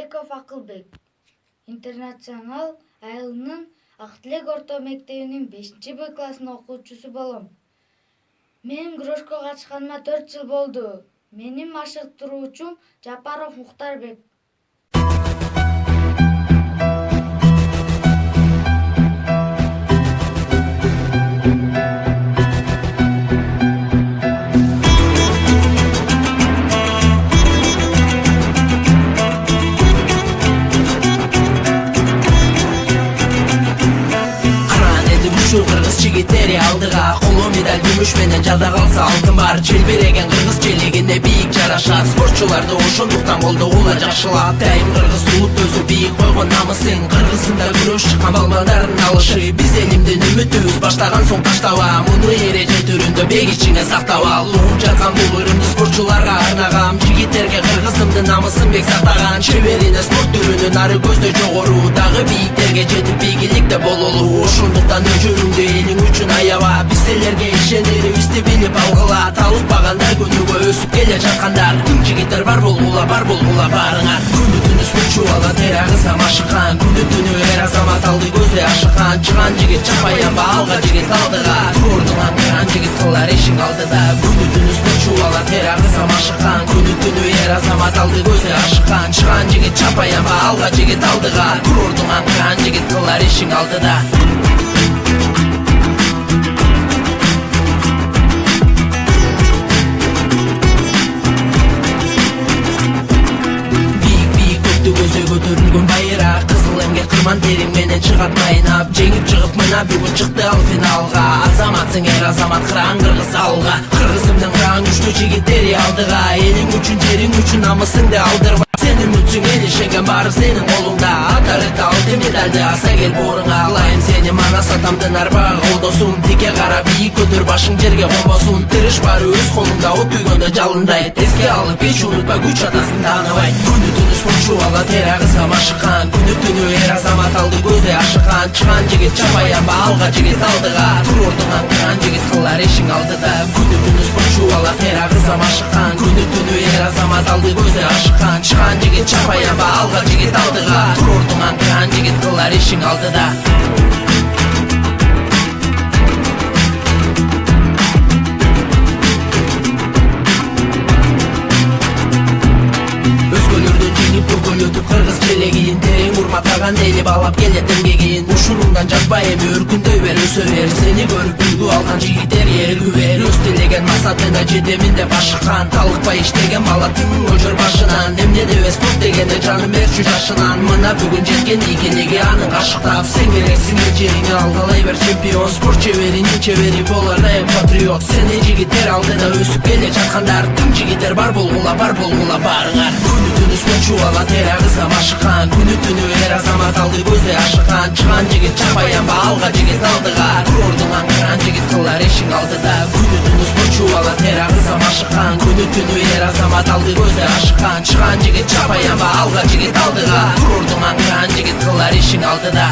Аликов Акылбек интернационал айылынын Актилек орто мектебинин 5-Б классынын окуучусу болом. Мен күрөшкө катышканыма 4 жыл болду. Менин машыктыруучум Жапаров Мухтарбек. Кыргыз жигиттери алдыга коло медаль күмүш менен жада калса алтын бар. Желбиреген кыргыз желегине бийик жарашат. Спортчуларды ошондуктан колдогула жакшылап. Дайым кыргыз улут өзү бийик койгон намысын. Кыргызында күрөш чыккан балбандардын алышы. Биз элимдин үмүтүбүз баштаган соң таштаба. Муну эреже түрүндө бек ичиңе сактап ал. Угуп жаткан бул ырымды спортчуларга арнагам. Жигиттерге кыргызымдын намысын бек сактаган. Чеберине спорт түрүнүн ары көздөй жогору. Дагы бийиктерге жетип бийликте бололу. Ошондуктан өчөрүңдү элиң үчүн аяба. Биз силерге ишенерибизди билип алгыла. Талыкпагандар күнүгө өсүп келе жаткандар. Тың жигиттер бар болгула барыңар. Күнү түнү спортчу бала тер агызга машыккан. Күнү түнү эр азамат алды көздөй ашыккан. Чыган жигит чапаянба алга жигит алдыга. Турдуң аңгыран жигит кылар ишиң алдыда. Күнү түнү спортчу бала тер агызга машыккан. Күнү түнү эр азамат алды көздөй ашыккан. Чыган жигит чапаянба алга жигит алдыга. Турдуң аңгыран жигит кылар ишиң алдыда. Көтөрүлгөн байыраак кызыл эмге кырман териң менен чыгат майнап. Жеңип чыгып мына бүгүн чыкты ал финалга. Азаматсың эр азамат кыран кыргыз алга. Кыргызымдын кыран күчтүү жигиттери алдыга. Элиң үчүн жериң үчүн намысыңды алдырба. Сен үмүтсүң эл ишенген баары сенин колуңда. Атарыта алтын медалды аса кел бооруңа. Алайын сени манас атамдын арбагы колдосун. Тике кара бийик көтөр башың жерге конбосун. Тырыш баары өз колуңда от күйгөндө жалындайт. Эске алып эч унутпа күч атасын тааныбайт. Күнү түнү спортчу бала тер агызга машыккан. Күнү түнү эр азамат алды көздөй ашыккан. Чыган жигит чапаянба алга жигит алдыга. Турдуң аңгыран жигит кылар ишиң алдыда. Күнү түнү спортчу бала тер агызга машыккан. Күнү түнү эр азамат алды көздөй ашыккан. Чыган жигит чапаянба алга жигит алдыга. Турдуң аңгыран жигит кылар ишиң алдыда. Кыргыз желегин терең урматтаган элип алап келет эмгегин. Ушунуңдан жазбай эми өркүндөй бер өсө бер. Сени көрүп үлгү алган жигиттер эргүү бер. Өз тилеген максатына жетемин деп ашыккан. Талыкпай иштеген бала тың өчөр башынан. Эмне дебе спорт дегенде жанын берчү жашынан. Мына бүгүн жеткен ийгилиги анын кашыктап. Сен керексиң эл жериңе алгалай бер чемпион. Спорт чеберинин чебери болор дайым патриот. Сени жигиттер алдыда өсүп келе жаткандар. Тың жигиттер бар болгула барыңар. Күнү түнү спортчу бала тер агызга машыккан. Күнү түнү эр азамат алды көздөй ашыккан. Чыган жигит чапаянба алга жигит алдыга. Турдуң аңгыран жигит кылар ишиң алдыда. Күнү түнү спортчу бала тер агызга машыккан. Күнү түнү эр азамат алды көздөй ашыккан. Чыган жигит чапаянба алга жигит алдыга. Турдуң аңгыран жигит кылар ишиң алдыда.